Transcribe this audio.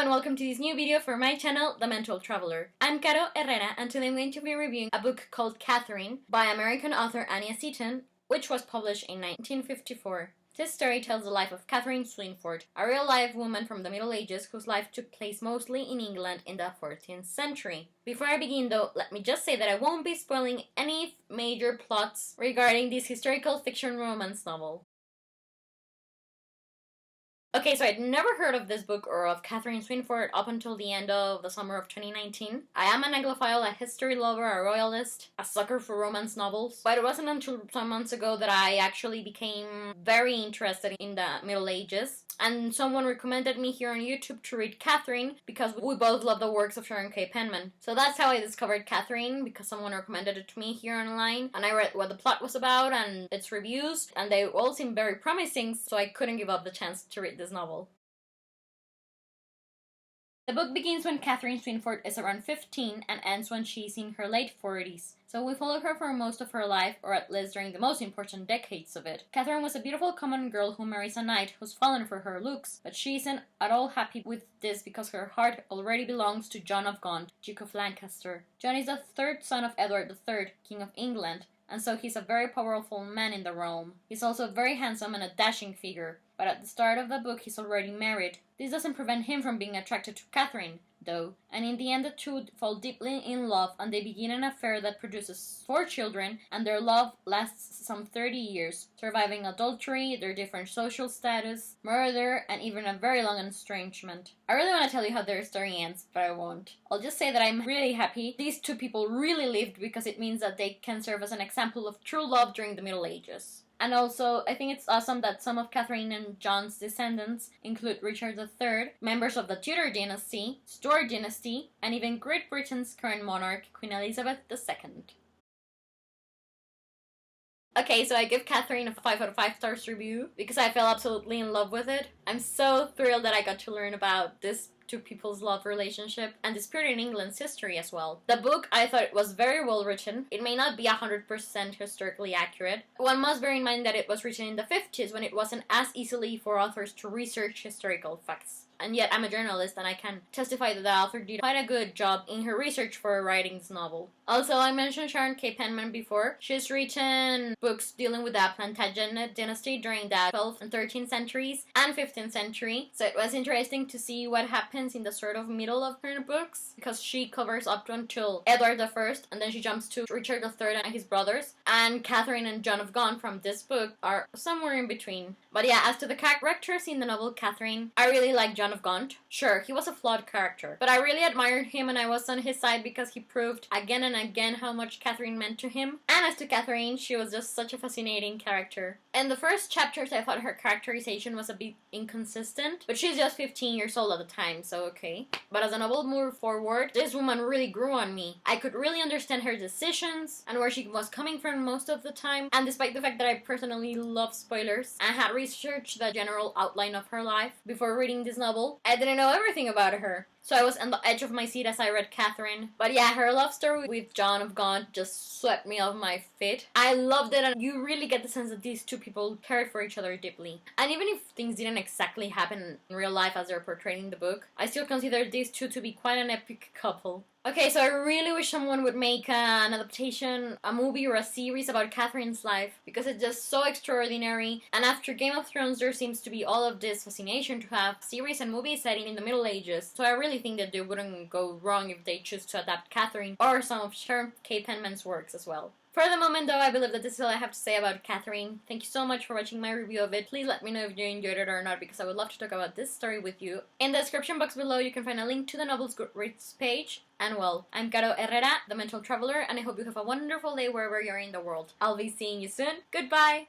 and welcome to this new video for my channel, The Mental Traveler. I'm Caro Herrera, and today I'm going to be reviewing a book called Katherine by American author Anya Seton, which was published in 1954. This story tells the life of Katherine Swinford, a real-life woman from the Middle Ages whose life took place mostly in England in the 14th century. Before I begin though, let me just say that I won't be spoiling any major plots regarding this historical fiction romance novel. Okay, so I'd never heard of this book or of Katherine Swinford up until the end of the summer of 2019. I am an Anglophile, a history lover, a royalist, a sucker for romance novels, but it wasn't until some months ago that I actually became very interested in the Middle Ages. And someone recommended me here on YouTube to read Katherine because we both love the works of Sharon K. Penman. So that's how I discovered Katherine, because someone recommended it to me here online, and I read what the plot was about and its reviews, and they all seemed very promising, so I couldn't give up the chance to read this novel. The book begins when Katherine Swinford is around 15 and ends when she's in her late 40s. So we follow her for most of her life, or at least during the most important decades of it. Katherine was a beautiful common girl who marries a knight who's fallen for her looks, but she isn't at all happy with this because her heart already belongs to John of Gaunt, Duke of Lancaster. John is the third son of Edward III, King of England, and so he's a very powerful man in the realm. He's also very handsome and a dashing figure, but at the start of the book he's already married. This doesn't prevent him from being attracted to Katherine, though, and in the end the two fall deeply in love and they begin an affair that produces 4 children, and their love lasts some 30 years, surviving adultery, their different social status, murder, and even a very long estrangement. I really want to tell you how their story ends, but I won't. I'll just say that I'm really happy these two people really lived, because it means that they can serve as an example of true love during the Middle Ages. And also, I think it's awesome that some of Katherine and John's descendants include Richard III, members of the Tudor dynasty, Stuart dynasty, and even Great Britain's current monarch, Queen Elizabeth II. Okay, so I give Katherine a 5 out of 5 stars review because I fell absolutely in love with it. I'm so thrilled that I got to learn about this two people's love relationship and this period in England's history as well. The book, I thought it was very well written. It may not be 100% historically accurate. One must bear in mind that it was written in the 50s when it wasn't as easily for authors to research historical facts. And yet I'm a journalist and I can testify that the author did quite a good job in her research for writing this novel. Also, I mentioned Sharon K. Penman before. She's written books dealing with the Plantagenet dynasty during the 12th and 13th centuries and 15th century. So it was interesting to see what happens in the sort of middle of her books, because she covers up to until Edward I, and then she jumps to Richard III and his brothers. And Katherine and John of Gaunt from this book are somewhere in between. But yeah, as to the characters in the novel Katherine, I really like John of Gaunt. Sure, he was a flawed character, but I really admired him and I was on his side because he proved again and again how much Katherine meant to him. And as to Katherine, she was just such a fascinating character. In the first chapters, I thought her characterization was a bit inconsistent, but she's just 15 years old at the time, so okay. But as the novel moved forward, this woman really grew on me. I could really understand her decisions and where she was coming from most of the time, and despite the fact that I personally love spoilers, I had researched the general outline of her life before reading this novel, I didn't know everything about her. So I was on the edge of my seat as I read Katherine. But yeah, her love story with John of Gaunt just swept me off my feet. I loved it, and you really get the sense that these two people cared for each other deeply. And even if things didn't exactly happen in real life as they're portrayed in the book, I still consider these two to be quite an epic couple. Okay, so I really wish someone would make an adaptation, a movie or a series about Katherine's life, because it's just so extraordinary. And after Game of Thrones, there seems to be all of this fascination to have series and movies setting in the Middle Ages. So I really think that they wouldn't go wrong if they choose to adapt Katherine or some of Sharon K. Penman's works as well. For the moment though, I believe that this is all I have to say about Katherine. Thank you so much for watching my review of it. Please let me know if you enjoyed it or not, because I would love to talk about this story with you. In the description box below you can find a link to the novel's Goodreads page. And well, I'm Caro Herrera, the Mental Traveler, and I hope you have a wonderful day wherever you're in the world. I'll be seeing you soon. Goodbye!